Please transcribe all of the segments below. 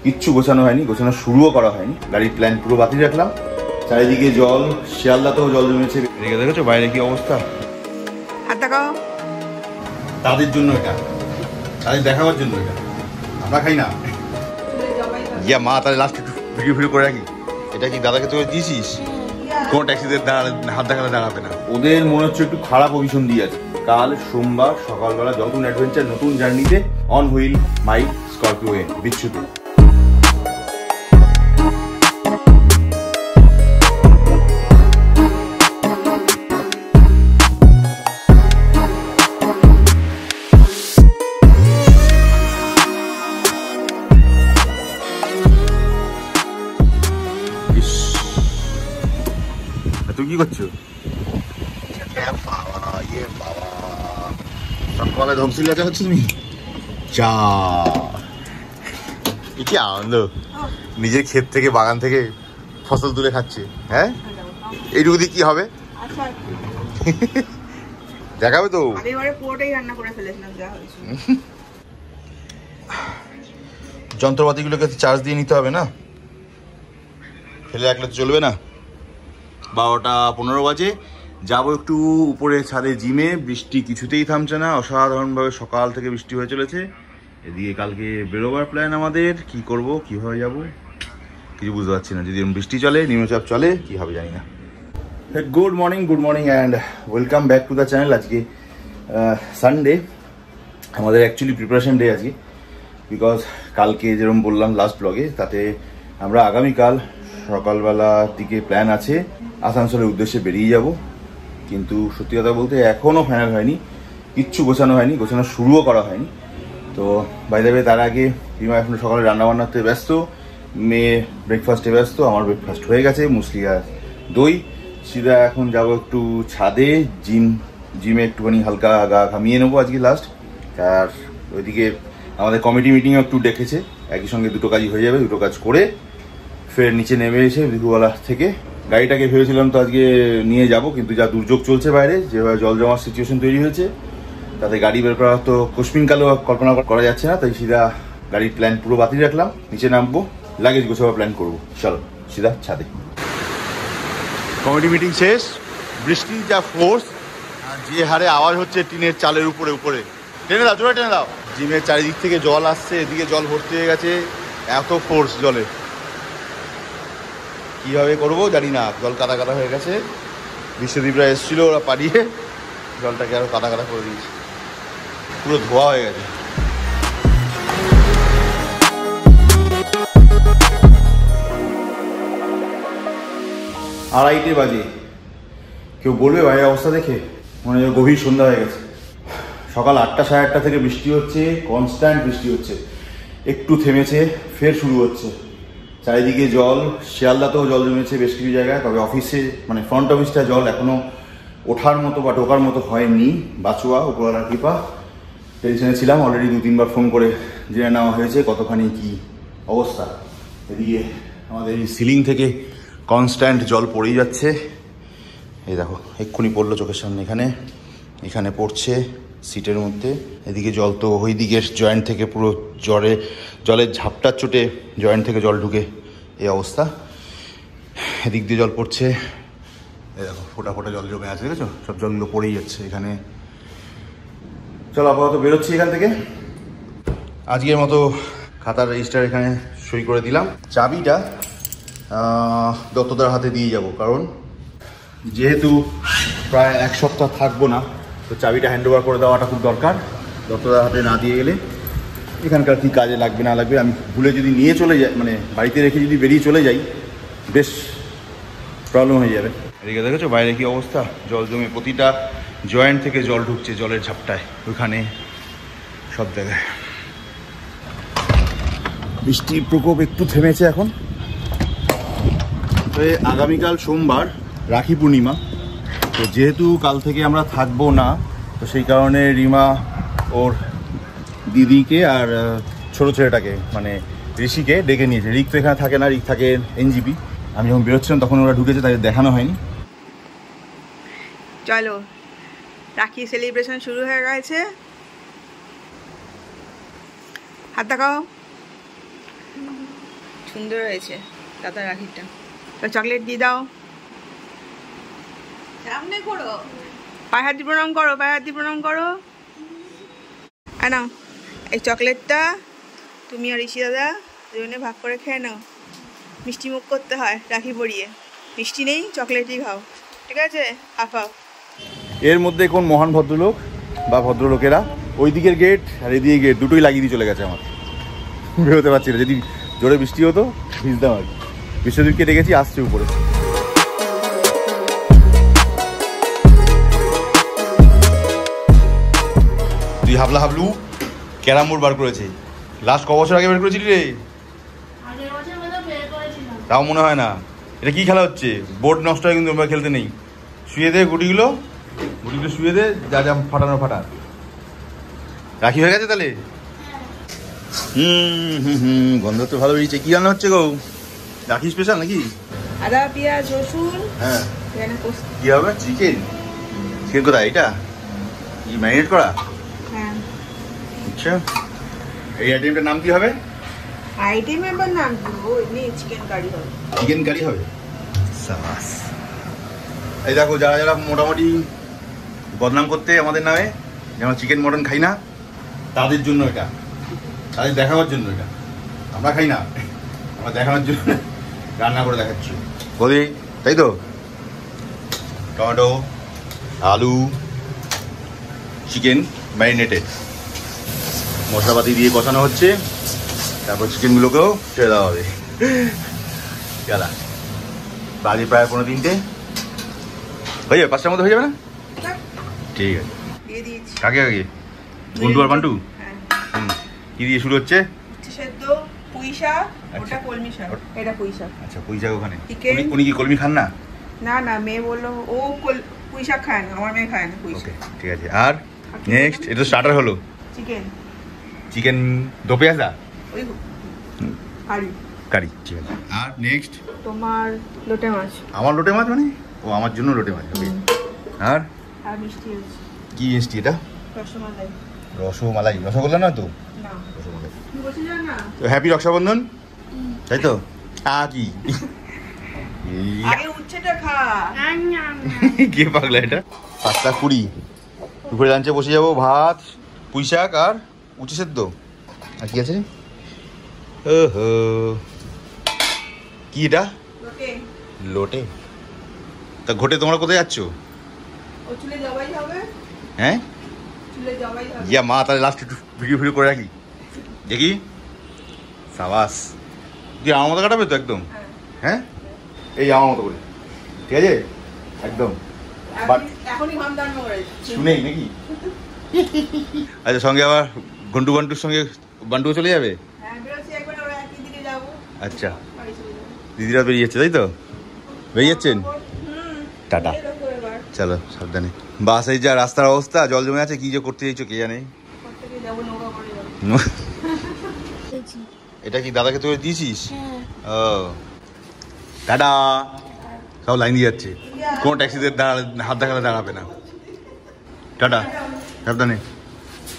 কিচ্ছু গোছানো হয়নি, গোছানো শুরুও করা হয়নি। গাড়ির প্ল্যান পুরো বাতিল রাখলাম। চারিদিকে জল, শিয়ালদাতেও জল জমেছে। এদিকে দেখেছো বাইরে কি অবস্থা। তাদের জন্য এটা, তাদের দেখাবার জন্য এটা, আমরা খাই না। ইয়া মা, তাহলে লাস্ট একটু ভিডিও করে রাখি। এটা কি দাদাকে তুই দিয়েছিস? কোনো ট্যাক্সিদের হাত দেখালে দাঁড়াবে না। ওদের মনে হচ্ছে একটু খারাপ পজিশন দিয়ে আছে। কাল সোমবার সকালবেলা নতুন অ্যাডভেঞ্চার, নতুন জার্নিতে অন হুইল মাই স্করপিও এ বিচ্ছুতে। তুই কি করছো? সকালে ধমসিলাটা হচ্ছে তুমি চা। কি আনন্দ, নিজের ক্ষেত থেকে বাগান থেকে ফসল তুলে খাচ্ছে। হ্যাঁ, এইটুকু দিয়ে কি হবে দেখাবে তো। যন্ত্রপাতিগুলোকে চার্জ দিয়ে নিতে হবে না, ফেলে রাখলে তো চলবে না। 12টা 15 বাজে, যাবো একটু উপরে ছাদে জিমে। বৃষ্টি কিছুতেই থামছে না, অসাধারণভাবে সকাল থেকে বৃষ্টি হয়ে চলেছে। এদিকে কালকে বেরোবার প্ল্যান আমাদের। কি করব, কিভাবে যাব কিছু বুঝতে পারছি না। যদি বৃষ্টি চলে, নিম্নচাপ চলে, কি হবে জানি না। Good morning and welcome back to the channel. আজকে সানডে, আমাদের অ্যাকচুয়ালি প্রিপারেশন ডে আজকে। বিকজ কালকে যেরকম বললাম লাস্ট ব্লগে, তাতে আমরা আগামীকাল সকালবেলার দিকে প্ল্যান আছে আসানসোলের উদ্দেশ্যে বেরিয়ে যাব। কিন্তু সত্যি কথা বলতে এখনও ফাইনাল হয়নি, কিচ্ছু গোছানো হয়নি, গোছানো শুরুও করা হয়নি। তো বাই দ্য ওয়ে, তার আগে রিমা এখন সকালে রান্নাবান্নাতে ব্যস্ত, মেয়ে ব্রেকফাস্টে ব্যস্ত। আমার ব্রেকফাস্ট হয়ে গেছে, মুসলি আর দই। সিধা এখন যাব একটু ছাদে, জিমে একটুখানি হালকা গা ঘামিয়ে নেবো আজকে লাস্ট। আর ওইদিকে আমাদের কমিটি মিটিংও একটু ডেকেছে, একই সঙ্গে দুটো কাজই হয়ে যাবে। দুটো কাজ করে ফের নিচে নেমে এসে দুপুরবেলা থেকে গাড়িটাকে ভেবেছিলাম তো আজকে নিয়ে যাব, কিন্তু যা দুর্যোগ চলছে বাইরে, যেভাবে জল জমার সিচুয়েশন তৈরি হয়েছে, তাতে গাড়ি বের করা তো কোশ্মিনকালেও কল্পনা করা যাচ্ছে না। তাই সিধা গাড়ির প্ল্যান পুরো বাতিল রাখলাম, নিচে নামবো, লাগেজ গোছাবার প্ল্যান করবো। চলো সিধা ছাদে। কমিটি মিটিং শেষ। বৃষ্টির যা ফোর্স আর যে হারে আওয়াজ হচ্ছে টিনের চালের উপরে উপরে, টেনে দাও, জোরে টেনে দাও। জিমের চারিদিক থেকে জল আসছে, এদিকে জল ভর্তি হয়ে গেছে, এত ফোর্স জলে। কীভাবে করবো জানি না, জল কাদা কাদা হয়ে গেছে। বিশ্বদীপরা এসেছিলো, ওরা পাড়িয়ে জলটাকে আরও কাদা কাদা করে দিয়েছে, পুরো ধোয়া হয়ে গেছে। আড়াইটে বাজে। কেউ বলবে বাইরের অবস্থা দেখে মনে হয় গভীর সন্ধ্যা হয়ে গেছে। সকাল 8টা 8:30 থেকে বৃষ্টি হচ্ছে, কনস্ট্যান্ট বৃষ্টি হচ্ছে। একটু থেমেছে, ফের শুরু হচ্ছে। চারিদিকে জল, শিয়ালদাতেও জল জমেছে বেশ কিছু জায়গায়। তবে অফিসে, মানে ফ্রন্ট অফিসটা জল এখনও ওঠার মতো বা ঢোকার মতো হয়নি। বাঁচুয়া, উপরওয়ালার কৃপা। টেনশনে ছিলাম, অলরেডি 2-3 বার ফোন করে জেনে নেওয়া হয়েছে কতখানি কি অবস্থা। এদিকে আমাদের এই সিলিং থেকে কনস্ট্যান্ট জল পড়েই যাচ্ছে। এই দেখো, এক্ষুনি পড়লো চোখের সামনে, এখানে পড়ছে সিটের মধ্যে। এদিকে জল তো ওই দিকের জয়েন্ট থেকে পুরো জলের ঝাপটার চোটে জয়েন্ট থেকে জল ঢুকে এই অবস্থা। এদিক দিয়ে জল পড়ছে, এই দেখো ফোটা ফোটা জল জমে আছে, দেখেছো? সব জলগুলো পড়েই যাচ্ছে এখানে। চলো আপাতত বেরোচ্ছি এখান থেকে। আজকের মতো খাতার রেজিস্টার এখানে সই করে দিলাম। চাবিটা দত্তদার হাতে দিয়ে যাব, কারণ যেহেতু প্রায় 1 সপ্তাহ থাকবো না, তো চাবিটা হ্যান্ড ওভার করে দেওয়াটা খুব দরকার। দত্তদার হাতে না দিয়ে গেলে এখানকার কী কাজে লাগবে না লাগবে, আমি ভুলে যদি নিয়ে চলে যাই, মানে বাড়িতে রেখে যদি বেরিয়ে চলে যাই, বেশ প্রবলেম হয়ে যাবে। এদিকে দেখেছো বাইরে কি অবস্থা, জল জমে প্রতিটা জয়েন্ট থেকে জল ঢুকছে জলের ঝাপটায়, ওইখানে সব জায়গায়। বৃষ্টির প্রকোপ একটু থেমেছে এখন। তো আগামীকাল সোমবার রাখি পূর্ণিমা, তো যেহেতু কাল থেকে আমরা থাকবো না, তো সেই কারণে রিমা ওর দিদিকে আর ছোটো ছেলেটাকে মানে ঋষিকে ডেকে নিয়েছে। রিক তো এখানে থাকে না, রিক থাকে এনজিপি। আমি যখন বেরোচ্ছিলাম তখন ওরা ঢুকেছে, তাদের দেখানো হয়নি। চলো, রাখি সেলিব্রেশন শুরু হয়ে গেছে। হাত দেখাও। সুন্দর হয়েছে দাদা রাখিটা। তো চকলেট দিয়ে দাও, সামনে করো, পায়ে হাত দিয়ে প্রণাম করো, পায়ে হাত দিয়ে প্রণাম করো। নাও এই চকলেটটা তুমি আর ঋষি দাদা দুজনে ভাগ করে খেয়ে নাও। মিষ্টি মুখ করতে হয় রাখি পরিয়ে, মিষ্টি নেই চকলেটই খাও, ঠিক আছে? Half half. এর মধ্যে কোন মহান ভদ্রলোক বা ভদ্রলোকেরা ওই দিকের গেট আর এদিকে গেট দুটোই লাগিয়ে দিয়ে চলে গেছে, আমার বেরোতে পারছি না। যদি জোরে বৃষ্টি হতো ভিজতাম আর কি। বিশ্বজিৎকে ডেকেছি, আসছে উপরে। তুই হাবলা হাবলু ক্যারাম বোর্ড বার করেছে, লাস্ট ক বছর আগে বের করেছিলি রে? তাও মনে হয় না। এটা কি খেলা হচ্ছে? বোর্ড নষ্ট হয় কিন্তু আমরা খেলতে নেই। শুয়ে দে গুটিগুলো শুয়ে দে, যা যা ফাটানো ফাটা। রাখি হয়ে গেছে তাহলে? গন্ধ তো ভালো বেরিয়েছে। কি রান্না হচ্ছে গো? রাখি স্পেশাল নাকি? আদা পেঁয়াজ রসুন। হ্যাঁ কি হবে? চিকেন? চিকেন কোথায়? এটা কি ম্যারিনেট করা? হ্যাঁ। আচ্ছা, এই আইটেমটার নাম কি হবে? আইটেমের নাম কি? এমনি চিকেন কারি হবে। চিকেন কারি হবে? সাবাস। এই দেখো, যারা যারা মোটামুটি বদনাম করতে আমাদের নামে, যেমন চিকেন মটন খাই না, তাদের জন্য এটা, তাদের দেখাবার জন্য এটা। আমরা খাই না, আমরা দেখানোর জন্য রান্না করে দেখাচ্ছি। বলি তাই তো? টমেটো, আলু, চিকেন ম্যারিনেটেড, মশলাপাতি দিয়ে কষানো হচ্ছে, তারপর চিকেনগুলোকেও ছেড়ে দেওয়া হবে। গেলা বাজে প্রায় 15-3টে হয়ে যাবে, 5টার মধ্যে হয়ে যাবে না? ঠিক আছে, দিয়ে দিয়েছি। কাকে কাকে? বন্ধু আর বান্টু? কি দিয়ে শুরু হচ্ছে? সেদ্ধ পুঁই শাক, ওটা কলমি শাক, এটা পুঁই শাক। আচ্ছা, পুঁই শাক ওখানে। চিকেন। উনি কি কলমি খান না? না না, মেয়ে বললো ও পুঁই শাক খায় না, আমার মেয়ে খায় না পুঁই শাক। ঠিক আছে। আর নেক্সট এটা স্টার্টার হলো চিকেন। চিকেন দো পেঁয়াজা ওই কারি কারি, ঠিক আছে। আর নেক্সট তোমার লোটে মাছ। আমার লোটে মাছ মানে? ও আমার জন্য লোটে মাছ হবে। আর আর মিষ্টি আছে। কি মিষ্টি এটা? রসমালাই। রসমালাই? রসগোল্লা না তো? না, রসমালাই। তুমি বসে যাও না। তো হ্যাপি রক্ষাবন্ধন, তাই তো? কি আগে উচ্ছেটা খা। কে পাগলা এটা? 5:20 দুপুরে লাঞ্চে বসে যাবো। ভাত, পুঁই শাক আর উচ্ছে সেদ্ধ। আর কি আছে? ওহো, কি এটা? লোটে। লোটে? তা ঘটে তোমরা কোথায় যাচ্ছ? ও চুলে জবাই হবে। হ্যাঁ, চুলে জবাই হবে। ইয়া মা, তাহলে লাস্ট একটু ভিডিও করে রাখি দেখি। সাবাস। তুই আমার মতো কাটাবে তো একদম? হ্যাঁ, এই আমার মতো করে, ঠিক আছে একদম। এখনই ঘাম দান করে শুনেই নাকি? আচ্ছা, সঙ্গে আবার ঘন্টু বান্টুর সঙ্গে বান্টুও চলে যাবে? হ্যাঁ, বেরোচ্ছি একবার, ওরা একই দিকে যাবো। আচ্ছা, বাড়ি চলে যাবো। দিদিরা বেরিয়ে যাচ্ছে তাই তো? বেরিয়ে যাচ্ছেন? টাটা, এরকম এবার চলো সাবধানে। বাস এই যা রাস্তার অবস্থা, জল জমে আছে, কি যে করতে চাইছো কে জানে। প্রত্যেকে যাবো, নৌকা করে যাবো। এটা কি দাদাকে তুই দিয়েছিস? ও টাটা। সব লাইন দিয়ে যাচ্ছে, কোনো ট্যাক্সিতে হাত দেখালে দাঁড়াবে না। টাটা, সাবধানে।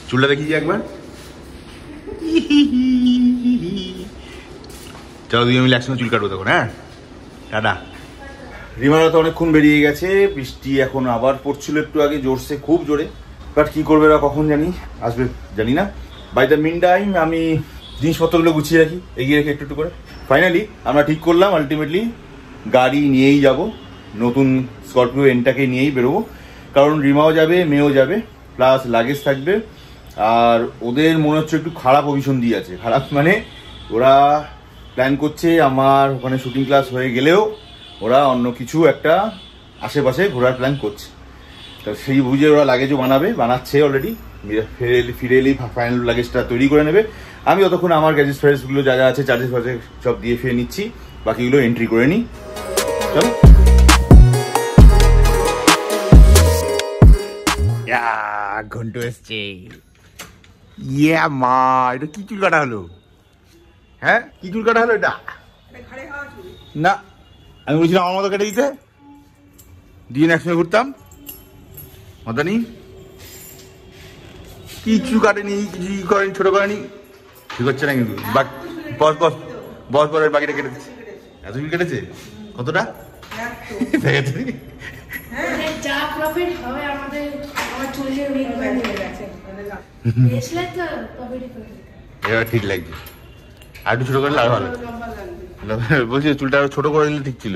চুলটা দেখিয়ে একবার। চলো দুই মিলে একসঙ্গে চুল কাটবো তখন। হ্যাঁ, টাটা। রিমারা তো অনেকক্ষণ বেরিয়ে গেছে। বৃষ্টি এখন আবার পড়ছিল একটু আগে, জোরসে, খুব জোরে। বাট কি করবে ওরা, কখন জানি আসবে জানি না। বাই দ্য মিন টাইম আমি জিনিসপত্রগুলো গুছিয়ে রাখি, এগিয়ে রেখে একটু একটু করে। ফাইনালি আমরা ঠিক করলাম আলটিমেটলি গাড়ি নিয়েই যাব, নতুন স্করপিও এনটাকে নিয়েই বেরোবো। কারণ রিমাও যাবে, মেয়েও যাবে, প্লাস লাগেজ থাকবে। আর ওদের মনে হচ্ছে একটু খারাপ অভিশন দিয়ে আছে। খারাপ মানে ওরা প্ল্যান করছে আমার ওখানে শুটিং ক্লাস হয়ে গেলেও ওরা অন্য কিছু একটা আশেপাশে ঘোরার প্ল্যান করছে। তো সেই বুঝে ওরা লাগেজও বানাচ্ছে অলরেডি। ফিরে এলেই ফাইনাল লাগেজটা তৈরি করে নেবে। আমি ততক্ষণ আমার গ্যাজেস ফ্যাজেসগুলো যা যা আছে, চার্জেস ফার্জেস সব দিয়ে ফিরে নিচ্ছি, বাকিগুলো এন্ট্রি করে নিই। চলো। ঘন্টু এসছে। ইয়া মা, এটা কি চুল কাটা হলো? হ্যাঁ, কি চুল কাটা হলো এটা? না, আমি বলছিলাম আমার মতো কেটে দিতে, দিয়ে একসঙ্গে ঘুরতাম। মাদানি কিছু কাটেনি, কিছু করেনি, ছোট করেনি, ঠিক হচ্ছে না কিন্তু। বাট বস বস বস বরের বাকিটা কেটে দিচ্ছে। এতদিন কেটেছে কতটা? যা প্রফিট হবে আমাদের আমার চুলে রিং হয়ে গেছে এসলে তো প্রফিটই করে এবার ঠিক লাগছে। আর একটু ছোট করে লাগা ভালো বলছি, চুলটা আরো ছোট করে দিলে ঠিক ছিল।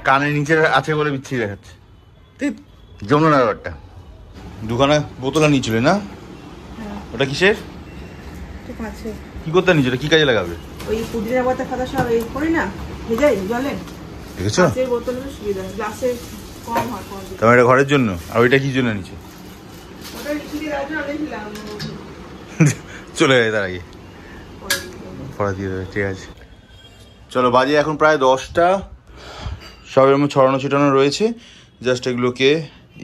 কানের নিচে আছে বলে বিচ্ছিরি দেখাচ্ছে। জমলো না ব্যাপারটা। দুখানা বোতল নিয়েছিল না? ওটা কিসের? কি করতে নিয়েছিল? কি কাজে লাগাবে? ওই পুদিনা পাতা খাতা সব এই করি না, ভেজাই জলে। দেখেছো? কাঁচের বোতলের সুবিধা, গ্লাসে কম হয় কম। তোমার এটা ঘরের জন্য? আর ওইটা কি জন্য নিচ্ছে? ওটা লিখিয়ে দেওয়ার জন্য আনিয়েছিলাম। চলে যায় তার আগে পড়া দিয়ে দেবে। ঠিক আছে, চলো। বাজে এখন প্রায় 10টা। সব এরকম ছড়ানো ছিটানো রয়েছে। জাস্ট এগুলোকে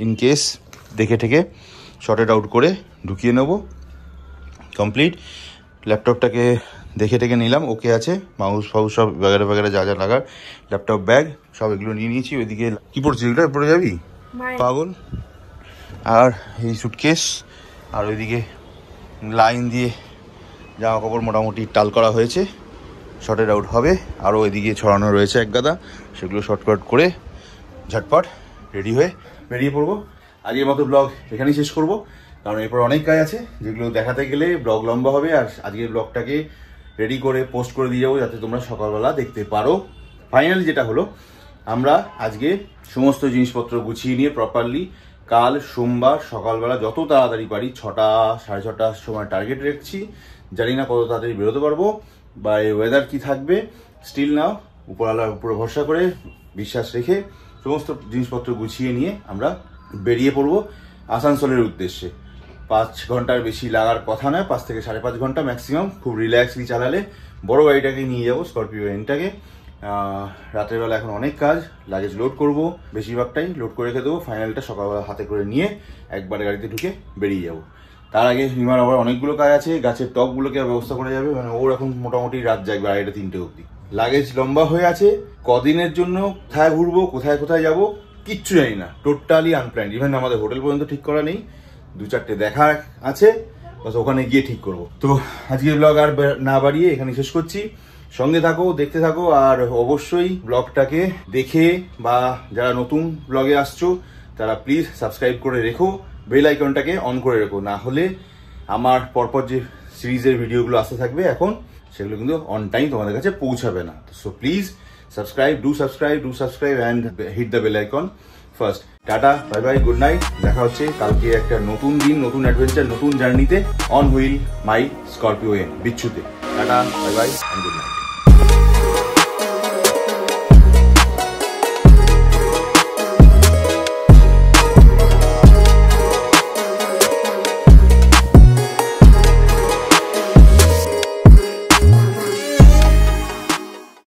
ইনকেস দেখে ঠেকে শর্টেড আউট করে ঢুকিয়ে নেব। কমপ্লিট। ল্যাপটপটাকে দেখে টেকে নিলাম, ওকে আছে। মাউস ফাউস সব ব্যাগারে ব্যাগারে যা যা লাগার, ল্যাপটপ ব্যাগ সব এগুলো নিয়ে নিয়েছি। ওইদিকে কি পড়ছিস? এগুলো পড়ে যাবি পাগল। আর এই সুটকেস, আর ওইদিকে লাইন দিয়ে জামা কাপড় মোটামুটি টাল করা হয়েছে, শর্টেড আউট হবে। আরও ওইদিকে ছড়ানো রয়েছে এক গাদা, সেগুলো শর্টকাট করে ঝটপট রেডি হয়ে বেরিয়ে পড়বো। আজকের মতো ব্লগ এখানেই শেষ করব, কারণ এরপর অনেক কাজ আছে যেগুলো দেখাতে গেলে ব্লগ লম্বা হবে। আর আজকের ব্লগটাকে রেডি করে পোস্ট করে দিয়ে যাবো, যাতে তোমরা সকালবেলা দেখতে পারো। ফাইনালি যেটা হলো, আমরা আজকে সমস্ত জিনিসপত্র গুছিয়ে নিয়ে প্রপারলি কাল সোমবার সকালবেলা যত তাড়াতাড়ি পারি 6টা 6:30টার সময় টার্গেট রাখছি। জানি না কত তাড়াতাড়ি বেরোতে পারবো বা এই ওয়েদার কি থাকবে। স্টিল নাও উপরওয়ালার উপরে ভরসা করে বিশ্বাস রেখে সমস্ত জিনিসপত্র গুছিয়ে নিয়ে আমরা বেরিয়ে পড়বো আসানসোলের উদ্দেশ্যে। 5 ঘন্টার বেশি লাগার কথা নয়, 5 থেকে 5.5 ঘন্টা ম্যাক্সিমাম। খুব রিল্যাক্সলি চালালে বড় গাড়িটাকে নিয়ে যাবো, স্করপিও এনটাকে। রাতের বেলা এখন অনেক কাজ, লাগেজ লোড করব, বেশিরভাগটাই লোড করে রেখে দেবো। ফাইনালটা সকালবেলা হাতে করে নিয়ে একবারে গাড়িতে ঢুকে বেরিয়ে যাব। তার আগে রিমার আবার অনেকগুলো কাজ আছে, গাছের টবগুলোকে ব্যবস্থা করে যাবে। মানে ওর এখন মোটামুটি রাত জাগবে 2:30-3টে অবধি। লাগেজ লম্বা হয়ে আছে, কদিনের জন্য কোথায় ঘুরবো কোথায় কোথায় যাব কিচ্ছু জানি না, টোটালি আনপ্ল্যান্ড। ইভেন আমাদের হোটেল পর্যন্ত ঠিক করা নেই, 2-4টে দেখা আছে, বাস ওখানে গিয়ে ঠিক করব। তো আজকের ব্লগ আর না বাড়িয়ে এখানে শেষ করছি। সঙ্গে থাকো, দেখতে থাকো, আর অবশ্যই ব্লগটাকে দেখে বা যারা নতুন ব্লগে আসছো তারা প্লিজ সাবস্ক্রাইব করে রেখো, বেল আইকনটাকে অন করে রেখো। না হলে আমার পরপর যে সিরিজের ভিডিওগুলো আসতে থাকবে এখন, সেগুলো কিন্তু অন টাইম তোমাদের কাছে পৌঁছাবে না। So please subscribe, do subscribe and hit the bell icon first. Tata, bye bye, good night. দেখা হচ্ছে কালকে একটা নতুন দিন, নতুন অ্যাডভেঞ্চার, নতুন জার্নিতে on wheel my Scorpio N বিচ্ছুতে। Tata, bye bye and good night.